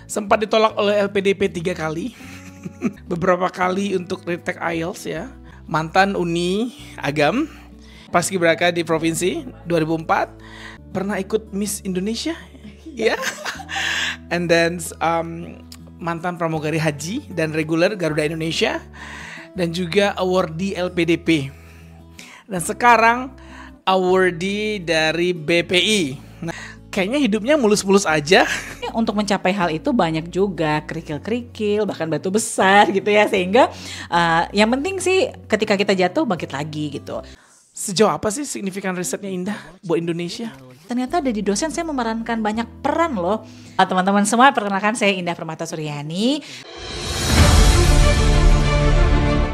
Sempat ditolak oleh LPDP 3 kali. Beberapa kali untuk retake IELTS ya. Mantan Uni Agam, paskibraka di provinsi 2004. Pernah ikut Miss Indonesia ya. And then mantan pramugari haji dan reguler Garuda Indonesia. Dan juga awardee LPDP. Dan sekarang awardee dari BPI. Nah, kayaknya hidupnya mulus-mulus aja. Untuk mencapai hal itu banyak juga kerikil-kerikil, bahkan batu besar gitu ya. Sehingga yang penting sih ketika kita jatuh bangkit lagi gitu. Sejauh apa sih signifikan risetnya Indah buat Indonesia? Ternyata ada di dosen saya memerankan banyak peran loh. Teman-teman semua, perkenalkan saya Indah Permata Suryani.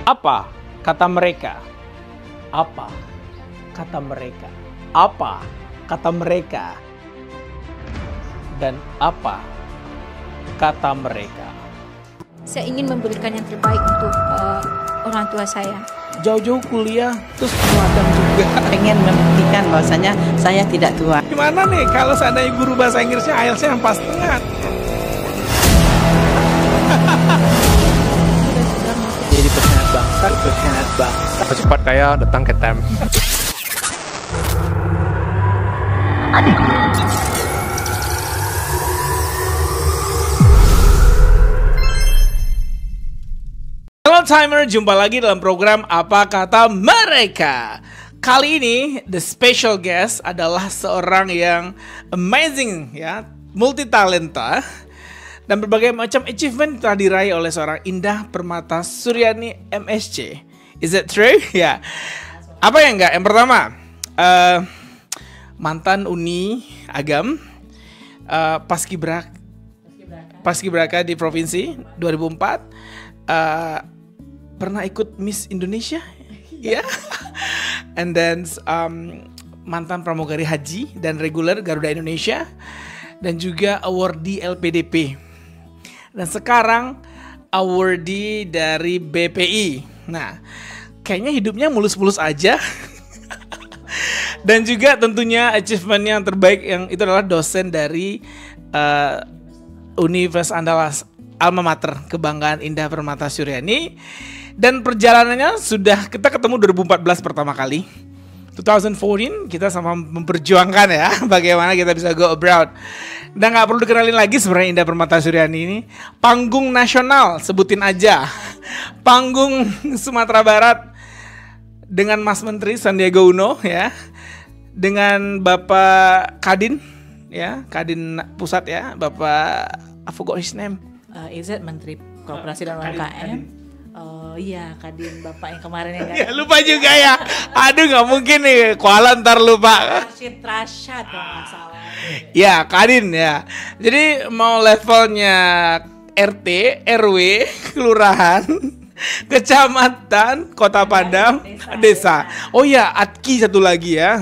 Apa kata mereka? Apa kata mereka? Apa kata mereka? Dan apa kata mereka? Saya ingin memberikan yang terbaik untuk orang tua saya. Jauh-jauh kuliah, terus peladang juga. Pengen membuktikan bahwasanya saya tidak tua. Gimana nih kalau seandainya guru bahasa Inggrisnya IELTS-nya yang pas tengah? Jadi pengkhianat bangsa. Cepat kaya datang ke TEM. Halo Timer, jumpa lagi dalam program Apa Kata Mereka. Kali ini the special guest adalah seorang yang amazing ya, multi talenta. Dan berbagai macam achievement telah diraih oleh seorang Indah Permata Suryani MSc. Is that true? Ya. Apa yang enggak? Yang pertama, mantan Uni Agam, paskibraka di provinsi 2004. Pernah ikut Miss Indonesia, ya. And then mantan pramugari haji dan reguler Garuda Indonesia. Dan juga awardee LPDP. Dan sekarang awardee dari BPI. Nah, kayaknya hidupnya mulus-mulus aja. Dan juga tentunya achievement yang terbaik yang itu adalah dosen dari Universitas Andalas, alma mater kebanggaan Indah Permata Suryani. Dan perjalanannya sudah kita ketemu 2014 pertama kali. 2014 kita sama memperjuangkan ya bagaimana kita bisa go abroad. Dan gak perlu dikenalin lagi sebenarnya Indah Permata Suryani ini. Panggung nasional, sebutin aja. Panggung Sumatera Barat dengan Mas Menteri Sandiaga Uno ya. Dengan Bapak Kadin ya, Kadin Pusat ya, Bapak I forgot his name. Is it Menteri Koperasi dan UMKM? Oh iya, Kadin Bapak yang kemarin ya lupa juga ya. Aduh nggak mungkin nih, Kuala ntar lupa. Rashid kalau nggak salah. Ya Kadin ya. Jadi mau levelnya RT, RW, kelurahan, kecamatan, kota Padang, desa. Oh ya, ATKI satu lagi ya.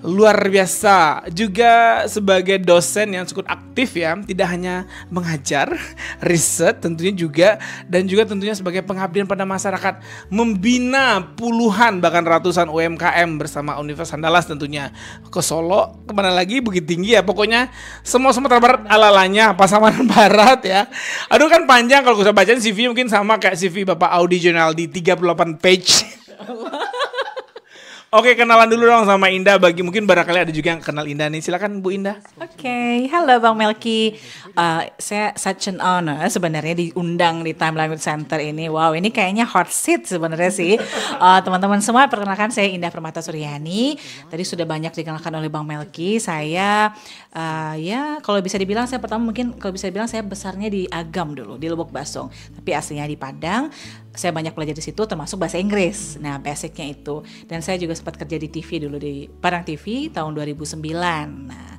Luar biasa. Juga sebagai dosen yang cukup aktif ya, tidak hanya mengajar, riset tentunya juga, dan juga tentunya sebagai pengabdian pada masyarakat, membina puluhan bahkan ratusan UMKM bersama Universitas Andalas tentunya. Ke Solo, kemana lagi, Bukit Tinggi ya, pokoknya semua Sumatera Barat ala-alanya, Pasaman Barat ya. Aduh kan panjang, kalau gue bacain CV mungkin sama kayak CV Bapak Audi Jonaldi, 38 page. Oke, kenalan dulu dong sama Indah. Bagi mungkin barangkali ada juga yang kenal Indah nih. Silakan Bu Indah. Oke, halo Bang Melki. Saya such an honor sebenarnya diundang di Time Language Center ini. Wow, ini kayaknya hot seat sebenarnya sih. Teman-teman semua, perkenalkan saya Indah Permata Suryani. Tadi sudah banyak dikenalkan oleh Bang Melki. Saya ya kalau bisa dibilang saya pertama mungkin kalau bisa dibilang saya besarnya di Agam dulu, di Lubuk Basong. Tapi aslinya di Padang. Saya banyak belajar di situ termasuk bahasa Inggris. Nah, basicnya itu. Dan saya juga sempat kerja di TV dulu di Padang TV tahun 2009. Nah,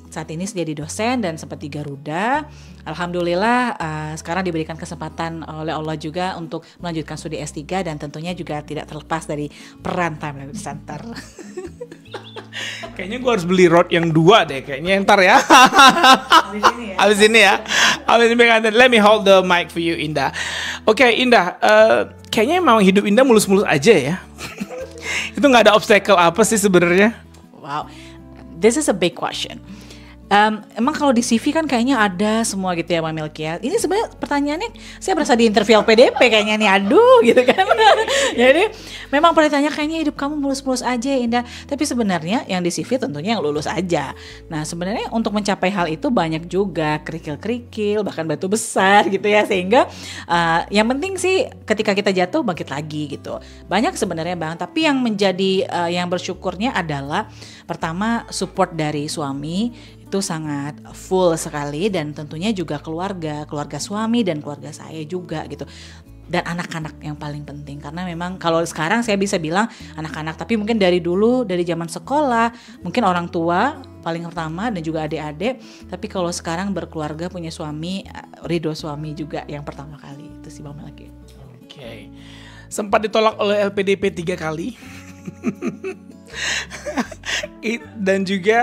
saat ini jadi dosen dan sempat di Garuda. Alhamdulillah sekarang diberikan kesempatan oleh Allah juga untuk melanjutkan studi S3 dan tentunya juga tidak terlepas dari peran Time Language Center. Kayaknya gue harus beli rod yang 2 deh, kayaknya ntar ya. Abis ini ya. Let me hold the mic for you, Indah. Oke, Indah, kayaknya emang hidup Indah mulus-mulus aja ya. Itu nggak ada obstacle apa sih sebenarnya? Wow, this is a big question. Emang kalau di CV kan kayaknya ada semua gitu ya Mbak Melki ya. Ini sebenarnya pertanyaannya saya berasa di interview LPDP kayaknya nih, aduh gitu kan. Jadi memang pertanyaan kayaknya hidup kamu mulus-mulus aja Indah. Tapi sebenarnya yang di CV tentunya yang lulus aja. Nah sebenarnya untuk mencapai hal itu banyak juga kerikil-kerikil bahkan batu besar gitu ya. Sehingga yang penting sih ketika kita jatuh bangkit lagi gitu. Banyak sebenarnya Bang. Tapi yang menjadi yang bersyukurnya adalah pertama support dari suami itu sangat full sekali, dan tentunya juga keluarga suami dan keluarga saya juga gitu, dan anak-anak yang paling penting, karena memang kalau sekarang saya bisa bilang anak-anak, tapi mungkin dari dulu dari zaman sekolah mungkin orang tua paling pertama dan juga adik-adik, tapi kalau sekarang berkeluarga punya suami, ridho suami juga yang pertama kali itu sih Bang Melki. Oke. Sempat ditolak oleh LPDP 3 kali dan juga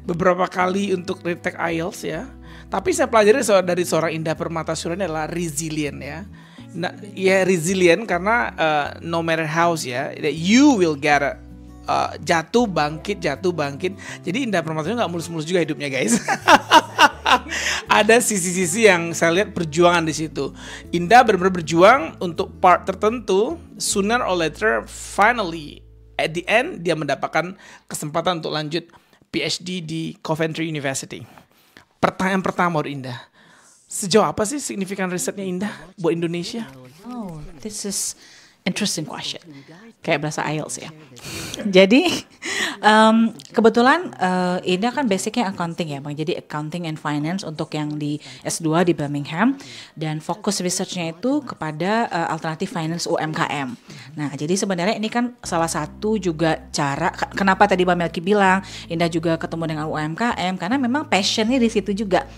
beberapa kali untuk retake IELTS ya. Tapi saya pelajari dari seorang Indah Permatasuri adalah resilient ya. Nah, ya resilient karena no matter how ya, you will get jatuh bangkit. Jadi Indah Permatasuri nggak mulus-mulus juga hidupnya guys. Ada sisi-sisi yang saya lihat perjuangan di situ. Indah benar-benar berjuang untuk part tertentu. Sooner or later, finally, at the end dia mendapatkan kesempatan untuk lanjut PhD di Coventry University. Pertanyaan pertama buat Indah, sejauh apa sih signifikan risetnya Indah buat Indonesia? Oh, this is interesting question. Kayak bahasa IELTS ya. Jadi kebetulan Indah kan basicnya accounting ya Bang. Jadi accounting and finance untuk yang di S2 di Birmingham, dan fokus researchnya itu kepada alternatif finance UMKM. Nah jadi sebenarnya ini kan salah satu juga cara kenapa tadi Mbak Melki bilang Indah juga ketemu dengan UMKM, karena memang passionnya di situ juga.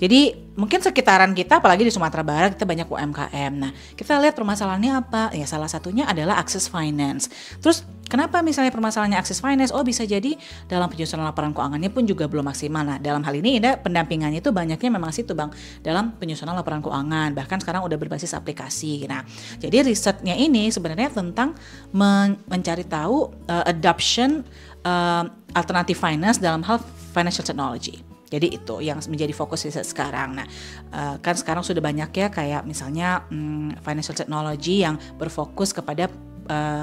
Jadi mungkin sekitaran kita, apalagi di Sumatera Barat, kita banyak UMKM. Nah, kita lihat permasalahannya apa? Ya salah satunya adalah akses finance. Terus kenapa misalnya permasalahannya akses finance? Oh bisa jadi dalam penyusunan laporan keuangannya pun juga belum maksimal. Nah dalam hal ini Indah pendampingannya itu banyaknya memang situ Bang, dalam penyusunan laporan keuangan. Bahkan sekarang udah berbasis aplikasi. Nah jadi risetnya ini sebenarnya tentang mencari tahu adoption alternatif finance dalam hal financial technology. Jadi itu yang menjadi fokus riset sekarang. Nah, kan sekarang sudah banyak ya kayak misalnya financial technology yang berfokus kepada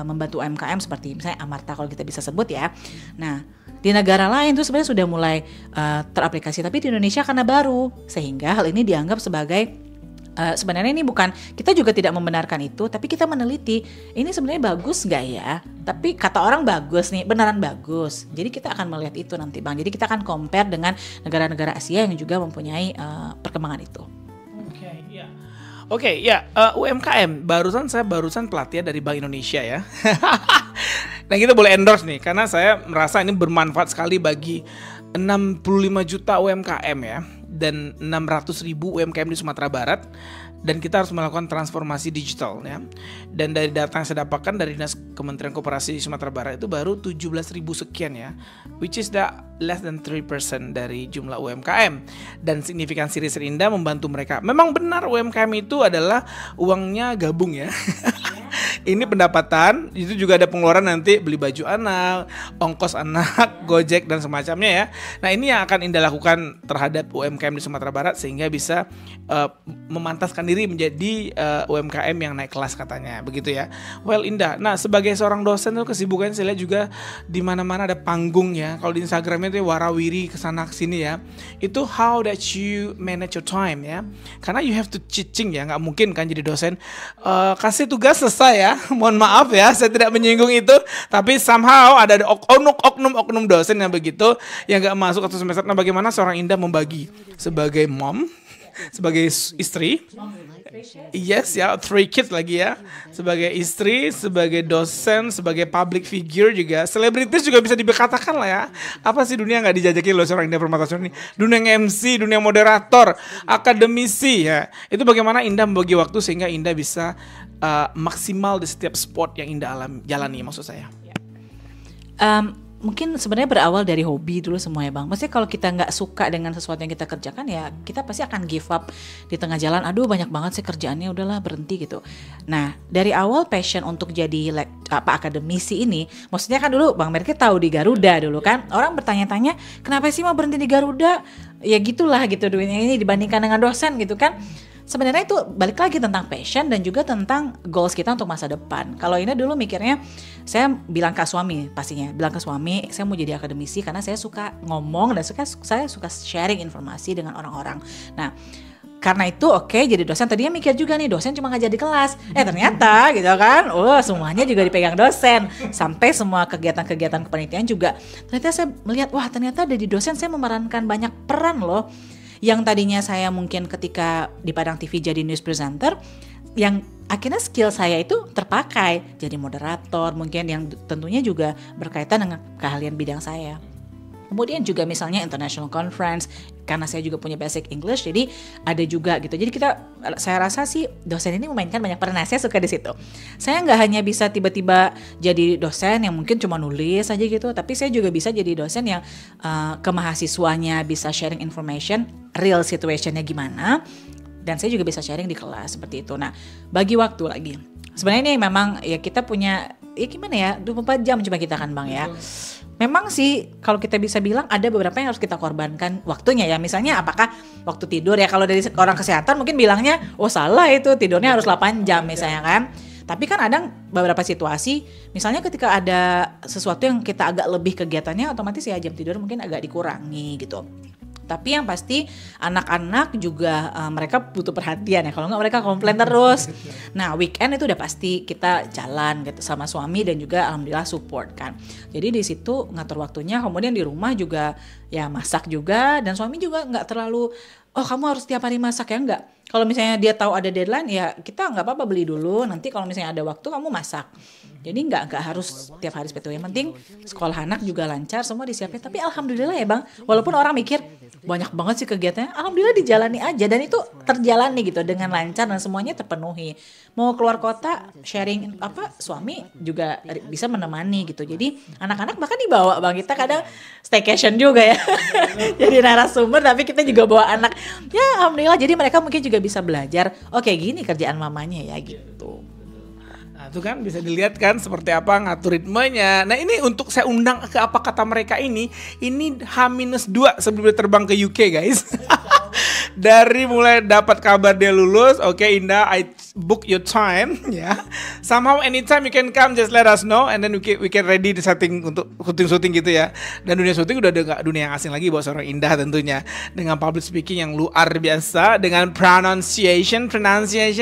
membantu UMKM seperti misalnya Amarta kalau kita bisa sebut ya. Nah, di negara lain itu sebenarnya sudah mulai teraplikasi, tapi di Indonesia karena baru, sehingga hal ini dianggap sebagai sebenarnya ini bukan, kita juga tidak membenarkan itu, tapi kita meneliti ini sebenarnya bagus nggak ya? Tapi kata orang bagus nih, beneran bagus. Jadi kita akan melihat itu nanti Bang. Jadi kita akan compare dengan negara-negara Asia yang juga mempunyai perkembangan itu. Oke, UMKM. Saya barusan pelatihan dari Bank Indonesia ya. Nah kita boleh endorse nih, karena saya merasa ini bermanfaat sekali bagi 65 juta UMKM ya, dan 600.000 UMKM di Sumatera Barat, dan kita harus melakukan transformasi digital ya. Dan dari data yang saya dapatkan dari Dinas Kementerian Koperasi di Sumatera Barat itu baru 17.000 sekian ya, which is the less than 3% dari jumlah UMKM. Dan signifikansi riset Indah membantu mereka. Memang benar UMKM itu adalah uangnya gabung ya. Ini pendapatan, itu juga ada pengeluaran nanti beli baju anak, ongkos anak, Gojek dan semacamnya ya. Nah ini yang akan Indah lakukan terhadap UMKM di Sumatera Barat sehingga bisa memantaskan diri menjadi UMKM yang naik kelas katanya, begitu ya. Well Indah, nah sebagai seorang dosen tuh kesibukan saya lihat juga di mana-mana ada panggung ya. Kalau di Instagramnya itu warawiri kesana kesini ya. Itu how that you manage your time ya. Karena you have to teaching ya, nggak mungkin kan jadi dosen kasih tugas selesai ya. Mohon maaf ya, saya tidak menyinggung itu, tapi somehow ada oknum dosen yang begitu yang nggak masuk satu semester. Nah bagaimana seorang Indah membagi sebagai mom, sebagai istri, yes ya, 3 kids lagi ya, sebagai istri, sebagai dosen, sebagai public figure juga, selebritis juga bisa dikatakan lah ya. Apa sih dunia nggak dijajaki loh seorang Indah Permatasuri ini? Dunia MC, dunia moderator, akademisi ya. Itu bagaimana Indah membagi waktu sehingga Indah bisa maksimal di setiap sport yang Indah jalani maksud saya. mungkin sebenarnya berawal dari hobi dulu semua ya Bang. Maksudnya kalau kita nggak suka dengan sesuatu yang kita kerjakan ya kita pasti akan give up di tengah jalan. Aduh banyak banget sih kerjaannya, udahlah berhenti gitu. Nah dari awal passion untuk jadi akademisi ini, maksudnya kan dulu Bang Melki tahu di Garuda dulu kan, orang bertanya-tanya kenapa sih mau berhenti di Garuda? Ya gitulah gitu duitnya ini dibandingkan dengan dosen gitu kan. Sebenarnya itu balik lagi tentang passion dan juga tentang goals kita untuk masa depan. Kalau ini dulu mikirnya, saya bilang ke suami pastinya, bilang ke suami saya mau jadi akademisi karena saya suka ngomong dan saya suka sharing informasi dengan orang-orang. Nah karena itu oke, jadi dosen. Tadinya mikir juga nih dosen cuma ngajar di kelas, ternyata gitu kan, semuanya juga dipegang dosen. Sampai semua kegiatan-kegiatan kepanitiaan juga. Ternyata saya melihat wah ternyata dari dosen saya memerankan banyak peran loh. Yang tadinya saya mungkin ketika di Padang TV jadi news presenter, yang akhirnya skill saya itu terpakai jadi moderator mungkin yang tentunya juga berkaitan dengan keahlian bidang saya. Kemudian juga misalnya international conference, karena saya juga punya basic English, jadi ada juga gitu. Jadi saya rasa sih dosen ini memainkan banyak peran. Saya suka di situ. Saya nggak hanya bisa tiba-tiba jadi dosen yang mungkin cuma nulis aja gitu, tapi saya juga bisa jadi dosen yang ke mahasiswanya bisa sharing information, real situationnya gimana, dan saya juga bisa sharing di kelas seperti itu. Nah, bagi waktu lagi. Sebenarnya ini memang ya kita punya ya gimana ya 24 jam cuma kita kan Bang ya. Memang sih kalau kita bisa bilang ada beberapa yang harus kita korbankan waktunya ya. Misalnya apakah waktu tidur ya, kalau dari orang kesehatan mungkin bilangnya salah itu tidurnya harus 8 jam misalnya kan. Tapi kan ada beberapa situasi misalnya ketika ada sesuatu yang kita agak lebih kegiatannya, otomatis ya jam tidur mungkin agak dikurangi gitu. Tapi yang pasti anak-anak juga mereka butuh perhatian ya. Kalau nggak mereka komplain terus. Nah weekend itu udah pasti kita jalan gitu sama suami dan juga alhamdulillah support kan. Jadi di situ ngatur waktunya. Kemudian di rumah juga ya masak juga. Dan suami juga nggak terlalu kamu harus tiap hari masak ya, enggak. Kalau misalnya dia tahu ada deadline ya kita nggak apa-apa beli dulu. Nanti kalau misalnya ada waktu kamu masak. Jadi nggak harus tiap hari seperti itu. Yang penting sekolah anak juga lancar, semua disiapin. Tapi alhamdulillah ya Bang, walaupun orang mikir banyak banget sih kegiatannya, alhamdulillah dijalani aja dan itu terjalani gitu dengan lancar dan semuanya terpenuhi. Mau keluar kota sharing suami juga bisa menemani gitu. Jadi anak-anak bahkan dibawa Bang, kita kadang staycation juga ya. Jadi narasumber tapi kita juga bawa anak. Ya alhamdulillah, jadi mereka mungkin juga bisa belajar, oke gini kerjaan mamanya ya gitu. Nah, itu kan bisa dilihat kan seperti apa ngatur ritmenya. Nah, ini untuk saya undang ke apa kata mereka ini H-2 sebelum dia terbang ke UK, guys. Dari mulai dapat kabar dia lulus, oke Indah, I book your time, ya. Somehow anytime you can come, just let us know, and then we can ready the setting untuk syuting gitu ya. Dan dunia syuting udah gak dunia yang asing lagi buat seorang Indah tentunya. Dengan public speaking yang luar biasa, dengan pronunciation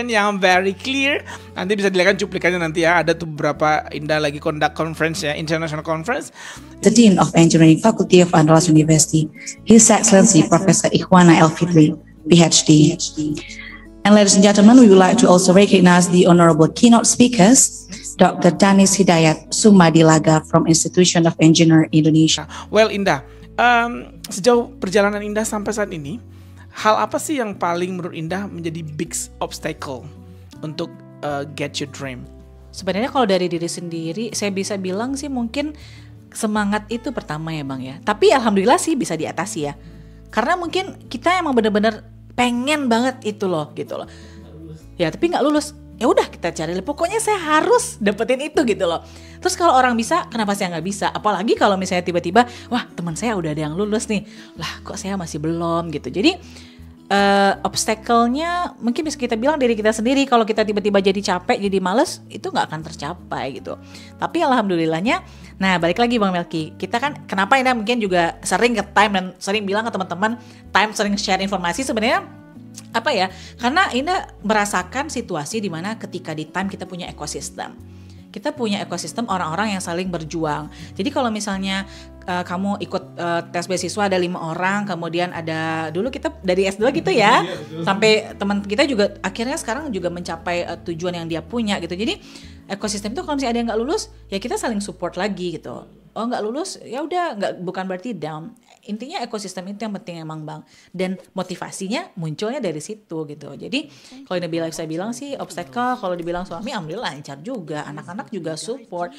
yang very clear. Nanti bisa dilihat cuplikannya nanti ya. Ada tuh beberapa Indah lagi conduct conference ya, international conference. The Dean of Engineering Faculty of Andalas University, His Excellency Professor Ikhwana El Fitri, PhD. And ladies and gentlemen, we would like to also recognize the honorable keynote speakers, Dr. Danis Hidayat Sumadilaga from Institution of Engineer Indonesia. Well Indah, sejauh perjalanan Indah sampai saat ini, hal apa sih yang paling menurut Indah menjadi big obstacle untuk get your dream? Sebenarnya kalau dari diri sendiri, saya bisa bilang sih mungkin semangat itu pertama ya Bang ya. Tapi alhamdulillah sih bisa diatasi ya. Karena mungkin kita emang bener-bener pengen banget itu loh gitu loh. Ya tapi nggak lulus. Ya udah kita cari. Pokoknya saya harus dapetin itu gitu loh. Terus kalau orang bisa, kenapa saya nggak bisa? Apalagi kalau misalnya tiba-tiba, wah teman saya udah ada yang lulus nih. Lah kok saya masih belum gitu. Jadi obstacle-nya mungkin bisa kita bilang diri kita sendiri. Kalau kita tiba-tiba jadi capek, jadi males, itu nggak akan tercapai gitu. Tapi alhamdulillahnya, nah balik lagi Bang Melki, kita kan kenapa ini mungkin juga sering ke time dan sering bilang ke teman-teman, time sering share informasi sebenarnya apa ya? Karena ini merasakan situasi di mana ketika di time kita punya ekosistem. Kita punya ekosistem orang-orang yang saling berjuang. Jadi kalau misalnya kamu ikut tes beasiswa ada 5 orang, kemudian ada dulu kita dari S2 gitu ya, sampai teman kita juga akhirnya sekarang juga mencapai tujuan yang dia punya gitu. Jadi ekosistem itu kalau misalnya ada yang nggak lulus, ya kita saling support lagi gitu. Oh nggak lulus, ya udah bukan berarti down. Intinya ekosistem itu yang penting emang Bang. Dan motivasinya munculnya dari situ gitu. Jadi kalau Nabila saya bilang sih obstacle, kalau dibilang suami alhamdulillah lancar juga, anak-anak juga support,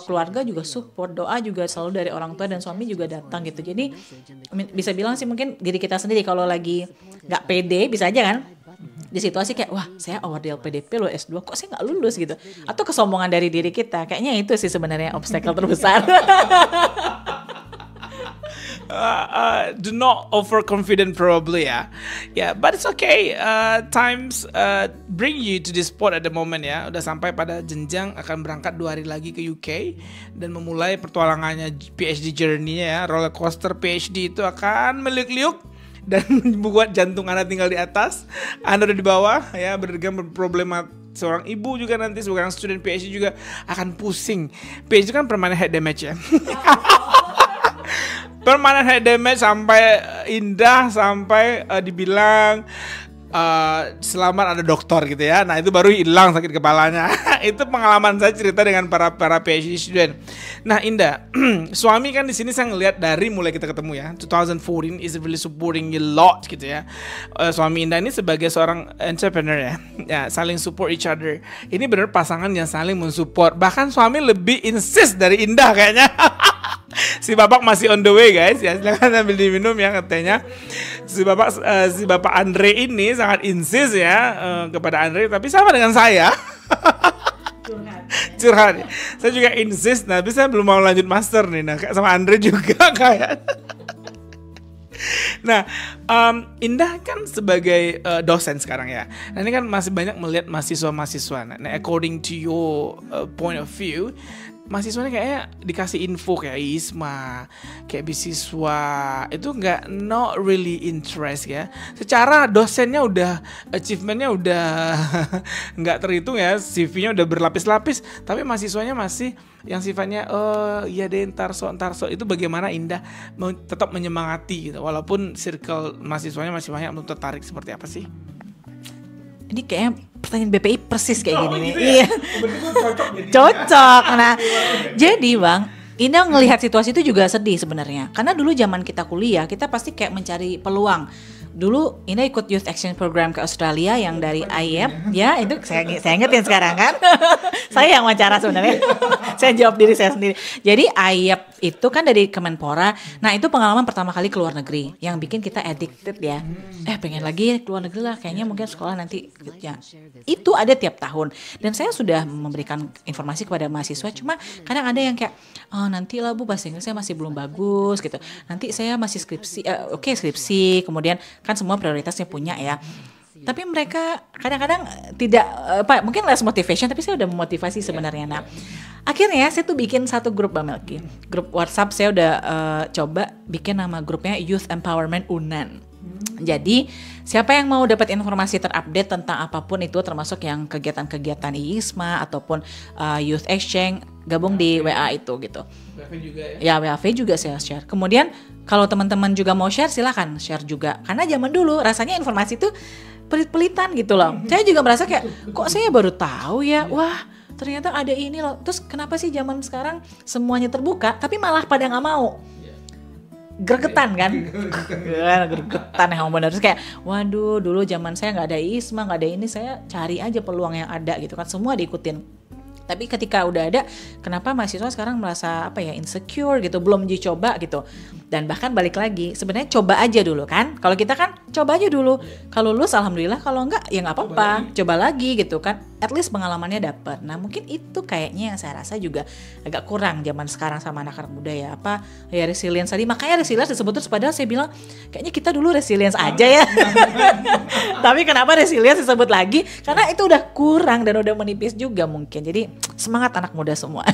keluarga juga support, doa juga selalu dari orang tua dan suami juga datang gitu. Jadi bisa bilang sih mungkin diri kita sendiri kalau lagi nggak pede bisa aja kan di situasi kayak wah saya award di LPDP loh S2 kok saya nggak lulus gitu, atau kesombongan dari diri kita, kayaknya itu sih sebenarnya obstacle terbesar. Do not overconfident probably ya. Yeah, but it's okay. Times bring you to this spot at the moment ya. Udah sampai pada jenjang akan berangkat 2 hari lagi ke UK dan memulai pertualangannya PhD journey-nya ya. Roller coaster PhD itu akan meliuk-liuk dan membuat jantung Anda tinggal di atas, Anda udah di bawah ya, beragam problema. Seorang ibu juga nanti seorang student PhD juga akan pusing. PhD kan permanent head damage ya. Permanent head damage sampai indah, sampai dibilang selamat ada dokter gitu ya. Nah itu baru hilang sakit kepalanya. Itu pengalaman saya cerita dengan para PhD student. Nah Indah, suami kan di sini saya ngelihat dari mulai kita ketemu ya, 2014 is really supporting you lot gitu ya. Suami Indah ini sebagai seorang entrepreneur ya, saling support each other. Ini benar pasangan yang saling mensupport. Bahkan suami lebih insist dari Indah kayaknya. Si Bapak masih on the way guys ya, silakan sambil diminum ya katanya. Si Bapak Andre ini sangat insist ya kepada Andre, tapi sama dengan saya. Curhat. Saya juga insist, tapi saya belum mau lanjut master nih. Nah, sama Andre juga kayak. Nah, Indah kan sebagai dosen sekarang ya. Nah, ini kan masih banyak melihat mahasiswa-mahasiswa. Nah, according to your point of view, mahasiswanya kayaknya dikasih info kayak ISMA, kayak beasiswa, itu not really interest ya. Secara dosennya udah, achievementnya udah nggak terhitung ya, CV-nya udah berlapis-lapis, tapi mahasiswanya masih yang sifatnya iya deh ntar so. Itu bagaimana Indah tetap menyemangati gitu, walaupun circle mahasiswanya masih banyak belum tertarik, seperti apa sih? Ini kayaknya pertanyaan BPI persis kayak gini nih. Gitu ya? Iya. Cocok. Nah, jadi Bang, Indah ngelihat situasi itu juga sedih sebenarnya. Karena dulu zaman kita kuliah, kita pasti kayak mencari peluang. Dulu Indah ikut Youth Exchange Program ke Australia yang dari IEP, ya itu saya ingetin sekarang kan. Saya yang wawancara sebenarnya. Saya jawab diri saya sendiri. Jadi IEP itu kan dari Kemenpora. Nah itu pengalaman pertama kali ke luar negeri yang bikin kita addicted ya. Pengen lagi ke luar negeri lah. Kayaknya mungkin sekolah nanti ya. Itu ada tiap tahun. Dan saya sudah memberikan informasi kepada mahasiswa. Cuma kadang ada yang kayak nanti lah Bu bahasa Inggris saya masih belum bagus gitu. Nanti saya masih skripsi. Skripsi. Kemudian kan semua prioritasnya punya ya. Tapi mereka kadang-kadang tidak mungkin less motivation, tapi saya udah memotivasi sebenarnya. Nah, akhirnya saya tuh bikin satu grup Mbak Melki. Grup WhatsApp saya udah coba bikin nama grupnya Youth Empowerment UNAN. Jadi siapa yang mau dapat informasi terupdate tentang apapun itu, termasuk yang kegiatan-kegiatan ISMA ataupun Youth Exchange, gabung di WA itu gitu. WAV juga ya? Ya WAV juga saya share. Kemudian kalau teman-teman juga mau share silahkan share juga. Karena zaman dulu rasanya informasi itu pelit-pelitan gitu loh. Saya juga merasa kayak kok saya baru tahu ya. Wah ternyata ada ini loh. Terus kenapa sih zaman sekarang semuanya terbuka tapi malah pada nggak mau? Gregetan kan? Gregetan yang benar. Terus kayak waduh dulu zaman saya nggak ada ISMA, nggak ada ini, saya cari aja peluang yang ada gitu kan, semua diikutin. Tapi ketika udah ada, kenapa mahasiswa sekarang merasa insecure gitu, belum dicoba gitu. Dan bahkan balik lagi, sebenarnya coba aja dulu kan. Kalau kita kan coba aja dulu. Kalau lulus alhamdulillah, kalau enggak ya nggak apa-apa. Coba lagi gitu kan. At least pengalamannya dapat. Nah mungkin itu kayaknya yang saya rasa juga agak kurang zaman sekarang sama anak-anak muda ya. Resilience tadi. Makanya resilience disebut terus, padahal saya bilang kayaknya kita dulu resilience aja ya. Tapi kenapa resilience disebut lagi? Karena itu udah kurang dan udah menipis juga mungkin. Jadi semangat anak muda semua.